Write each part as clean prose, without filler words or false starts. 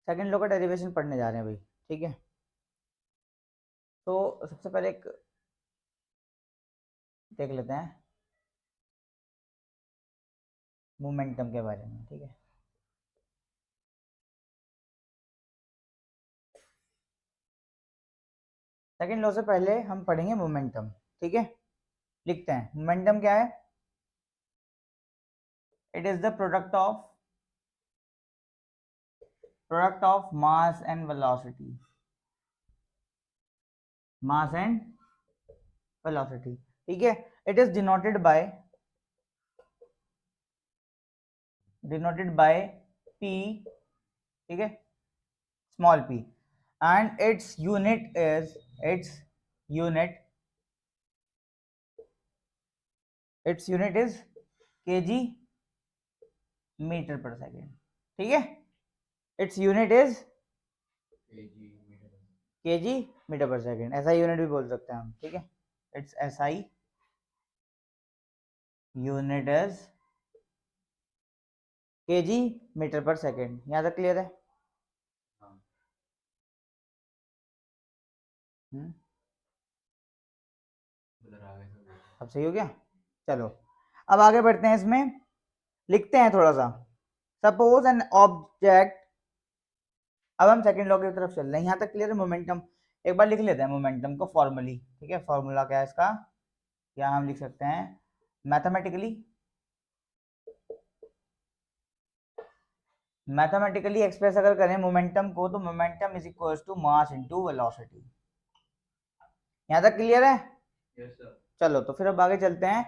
Second law का derivation पढ़ने जा रहे हैं भाई, ठीक है। तो सबसे पहले एक देख लेते हैं मोमेंटम के बारे में, ठीक है। सेकंड लॉ से पहले हम पढ़ेंगे मोमेंटम, ठीक है। लिखते हैं मोमेंटम क्या है। It is the product of mass and velocity, mass and velocity, ठीक है। It is denoted by p, ठीक है, small p, and unit its unit is kg metre per second, ठीक है। Its unit is kg metre per second, ऐसा unit भी बोल सकते हैं हम, ठीक है। Its SI unit is kg metre per second. यहाँ तक क्लियर है? अब सही हो गया। चलो अब आगे बढ़ते हैं, इसमें लिखते हैं थोड़ा सा। सपोज एन ऑब्जेक्ट, अब हम सेकंड लॉ की तरफ चल रहे हैं। यहाँ तक क्लियर है मोमेंटम? एक बार लिख लेते हैं मोमेंटम को फॉर्मली, ठीक है। फॉर्मूला क्या है इसका, या हम लिख सकते हैं मैथमेटिकली एक्सप्रेस अगर करें मोमेंटम को, तो momentum is equal to mass into velocity. यहाँ तक क्लियर है? yes, चलो तो फिर अब आगे चलते हैं,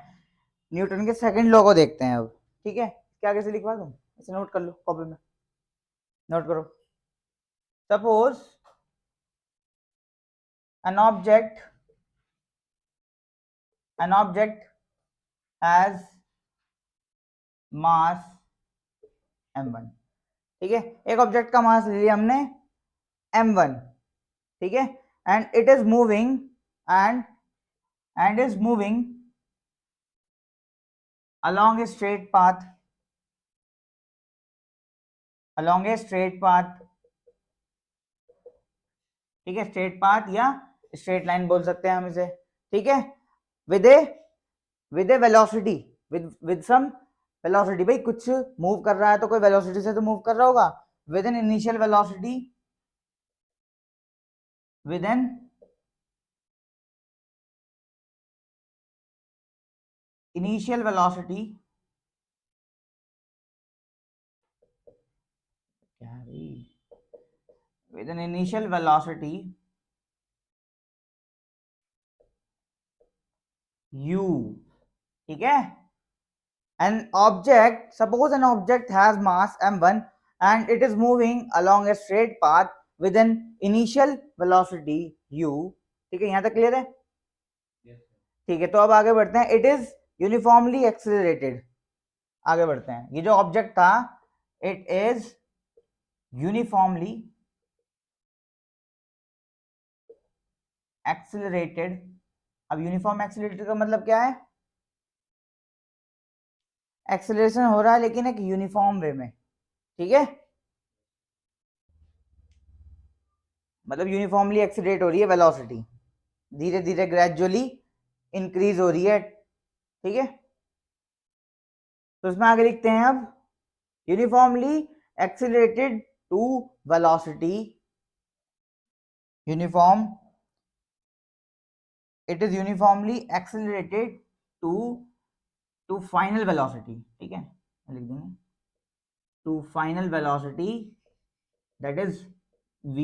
न्यूटन के सेकंड लॉ को देखते हैं अब, ठीक है। क्या कैसे लिखवा दूं, इसे नोट कर लो कॉपी में, नोट करो। Suppose an object has mass m1, ठीक है। एक ऑब्जेक्ट का मास ले लिया हमने m1, ठीक है, and it is moving and is moving along a straight path, ठीक है। स्ट्रेट पाथ या स्ट्रेट लाइन बोल सकते हैं हम इसे, ठीक है। With a velocity, with some velocity. भाई कुछ मूव कर रहा है तो कोई वेलोसिटी से तो मूव कर रहा होगा। With an initial velocity, with an initial velocity, क्या है भाई, with an initial velocity u, ठीक है। Suppose an object has mass m1 and it is moving along a straight path with an initial velocity u, ठीक है। यहां तक clear है? ठीक है, तो अब आगे बढ़ते हैं। इट इज यूनिफॉर्मली एक्सिलरेटेड, आगे बढ़ते हैं। ये जो ऑब्जेक्ट था, इट इज यूनिफॉर्मली एक्सिलरेटेड। अब यूनिफॉर्म एक्सिलरेटेड का मतलब क्या है? एक्सिलरेशन हो रहा है लेकिन एक यूनिफॉर्म वे में, ठीक है। मतलब यूनिफॉर्मली एक्सिलरेट हो रही है वेलोसिटी, धीरे धीरे ग्रेजुअली इंक्रीज हो रही है, ठीक है। तो इसमें आगे लिखते हैं अब, uniformly accelerated to velocity, uniform, it is uniformly accelerated to final velocity, ठीक है। लिख देंगे to final velocity, that is v,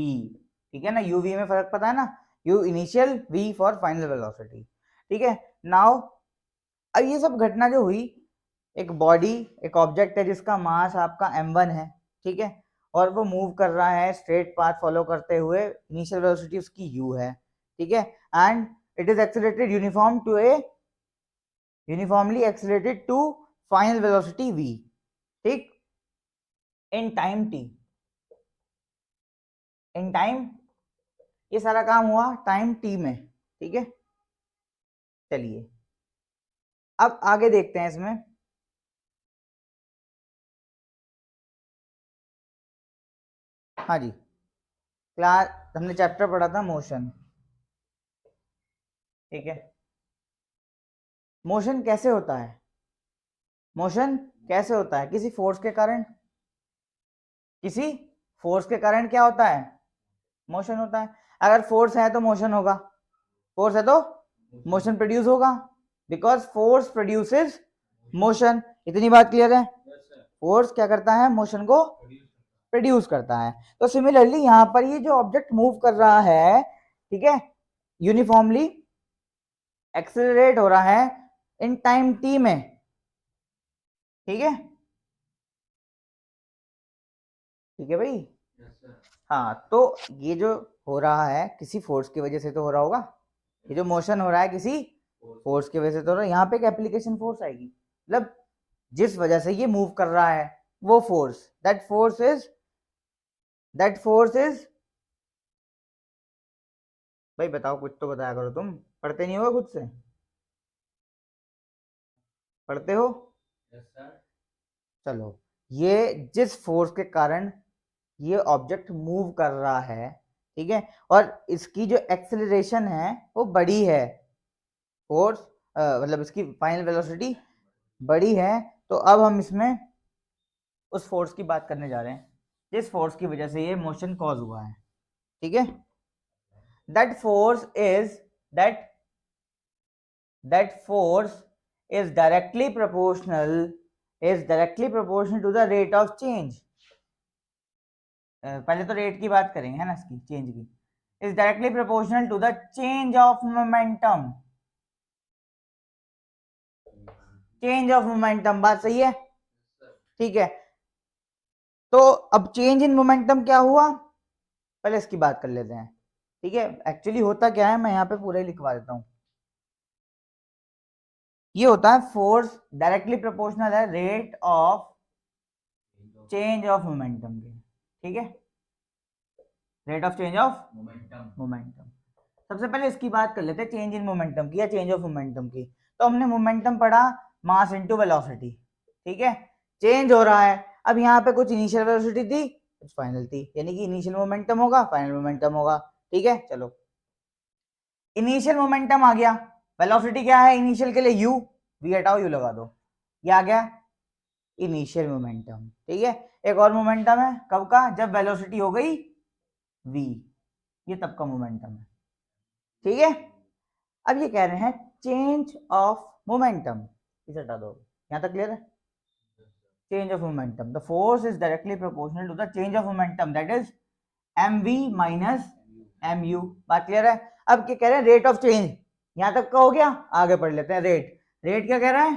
ठीक है ना। u v में फर्क पता है ना, u initial, v for final velocity, ठीक है। नाउ अब ये सब घटना जो हुई, एक बॉडी, एक ऑब्जेक्ट है जिसका मास आपका m1 है, ठीक है, और वो मूव कर रहा है स्ट्रेट पाथ फॉलो करते हुए, इनिशियल वेलोसिटी उसकी u है, ठीक है। And it is accelerated uniformly accelerated to final velocity v, ठीक, इन टाइम, ये सारा काम हुआ टाइम t में, ठीक है। चलिए अब आगे देखते हैं इसमें। हाँ जी, क्लास हमने चैप्टर पढ़ा था मोशन, ठीक है। मोशन कैसे होता है? मोशन कैसे होता है? किसी फोर्स के कारण, किसी फोर्स के कारण क्या होता है? मोशन होता है। अगर फोर्स है तो मोशन होगा, फोर्स है तो मोशन प्रोड्यूस होगा, बिकॉज फोर्स प्रोड्यूसेस मोशन। इतनी बात क्लियर है? फोर्स क्या करता है? मोशन को प्रोड्यूस करता है। तो सिमिलरली यहां पर ये जो ऑब्जेक्ट मूव कर रहा है, ठीक है, यूनिफॉर्मली एक्सेलरेट हो रहा है इन टाइम टी में, ठीक है, ठीक है भाई। हाँ, तो ये जो हो रहा है किसी फोर्स की वजह से तो हो रहा होगा, ये जो मोशन हो रहा है किसी फोर्स की वजह से तो हो रहा है। यहाँ पे एक एप्लीकेशन फोर्स आएगी, मतलब जिस वजह से ये मूव कर रहा है वो फोर्स, दैट फोर्स इज भाई बताओ, कुछ तो बताया करो, तुम पढ़ते नहीं हो खुद से? पढ़ते हो? चलो, ये जिस फोर्स के कारण ये ऑब्जेक्ट मूव कर रहा है, ठीक है, और इसकी जो एक्सेलरेशन है वो बड़ी है, फोर्स मतलब इसकी फाइनल वेलोसिटी बड़ी है, तो अब हम इसमें उस फोर्स की बात करने जा रहे हैं जिस फोर्स की वजह से ये मोशन कॉज हुआ है, ठीक है। That force is that that force is directly proportional to the rate of change. पहले तो रेट की बात करेंगे, है ना, इसकी चेंज की। Is directly proportional to the change of momentum, change of momentum, बात सही है, ठीक है। तो अब चेंज इन मोमेंटम क्या हुआ, पहले इसकी बात कर लेते हैं, ठीक है। एक्चुअली होता क्या है, मैं यहाँ पे पूरा ही लिखवा देता हूँ। ये होता है फोर्स डायरेक्टली प्रोपोर्शनल है rate of change of momentum के, ठीक है, rate of change of momentum. सबसे पहले इसकी बात कर लेते हैं, चेंज इन मोमेंटम की या चेंज ऑफ मोमेंटम की। तो हमने मोमेंटम पढ़ा मास इनटू वेलोसिटी, ठीक है। चेंज हो रहा है, अब यहाँ पे कुछ इनिशियल वेलोसिटी थी, कुछ फाइनल थी, यानी कि इनिशियल मोमेंटम होगा, फाइनल मोमेंटम होगा, ठीक है। चलो, इनिशियल मोमेंटम आ गया, वेलोसिटी क्या है इनिशियल के लिए? यू, वी हटाओ, यू लगा दो, ये आ गया इनिशियल मोमेंटम, ठीक है। एक और मोमेंटम है, कब का? जब वेलोसिटी हो गई v, ये तब का मोमेंटम है, ठीक है। अब ये कह रहे हैं चेंज ऑफ मोमेंटम, इसे हटा दो, यहां तक क्लियर है? Change of momentum, the force is directly proportional to the change of momentum, that is mv minus mu, बात क्लियर है? अब क्या कह रहे हैं? रेट ऑफ चेंज, यहां तक का हो गया, आगे पढ़ लेते हैं रेट। रेट क्या कह रहा है?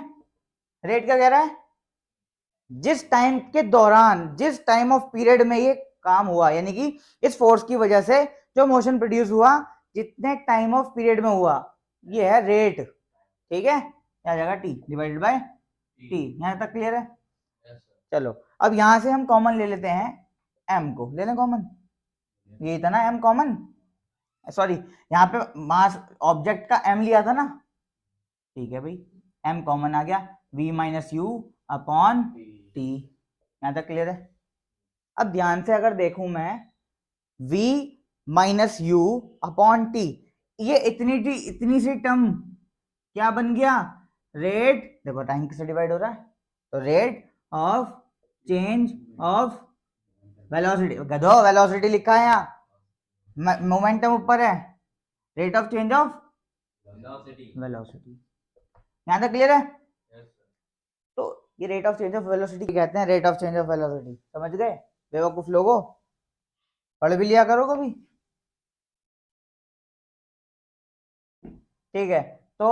रेट क्या कह रहा है? जिस टाइम के दौरान, जिस टाइम ऑफ पीरियड में ये काम हुआ, यानी कि इस फोर्स की वजह से जो मोशन प्रोड्यूस हुआ, जितने टाइम ऑफ पीरियड में हुआ, ये है रेट, ठीक है। क्या जाएगा? टी डिवाइडेड बाय टी, यहां तक क्लियर है? चलो, अब यहां से हम कॉमन ले लेते हैं, एम को ले लें कॉमन, ये था ना एम कॉमन, सॉरी यहाँ पे मास ऑब्जेक्ट का एम लिया था ना, ठीक है भाई, एम कॉमन आ गया, v minus you upon T, यहां तक क्लियर है? अब ध्यान से अगर देखूं मैं, v minus you upon T, ये इतनी सी टर्म क्या बन गया? रेट, देखो टाइम किससे डिवाइड हो रहा है, तो rate of change of velocity, गधो वेलोसिटी लिखा है यहाँ, मोमेंटम ऊपर है, rate of change of velocity, यहां तक क्लियर है? तो ये rate of change of velocity कहते हैं, rate of change of velocity, समझ गए बेवकूफ लोगों? पढ़ भी लिया करो कभी, ठीक है। तो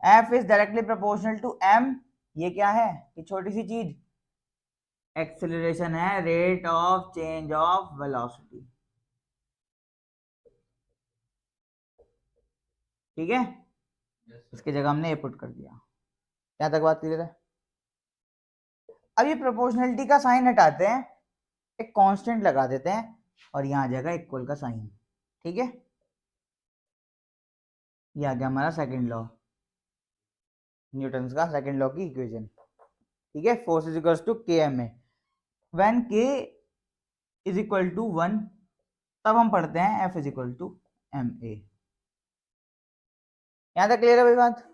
f is directly proportional to m, ये क्या है? ये छोटी सी चीज एक्सेलरेशन है, rate of change of velocity, ठीक है। इसकी जगह हमने ये पुट कर दिया, यहां तक बात क्लियर है? अब ये प्रोपोर्शनलिटी का साइन हटाते हैं, एक कांस्टेंट लगा देते हैं, और यहां आ जाएगा इक्वल का साइन, ठीक है। ये आ गया हमारा सेकंड लॉ, न्यूटन का सेकंड लॉ की इक्वेशन, ठीक है। Force is equals to K M A, when K is equal to 1, तब हम पढ़ते हैं f is equal to ma। यहां तक क्लियर है भाई बात?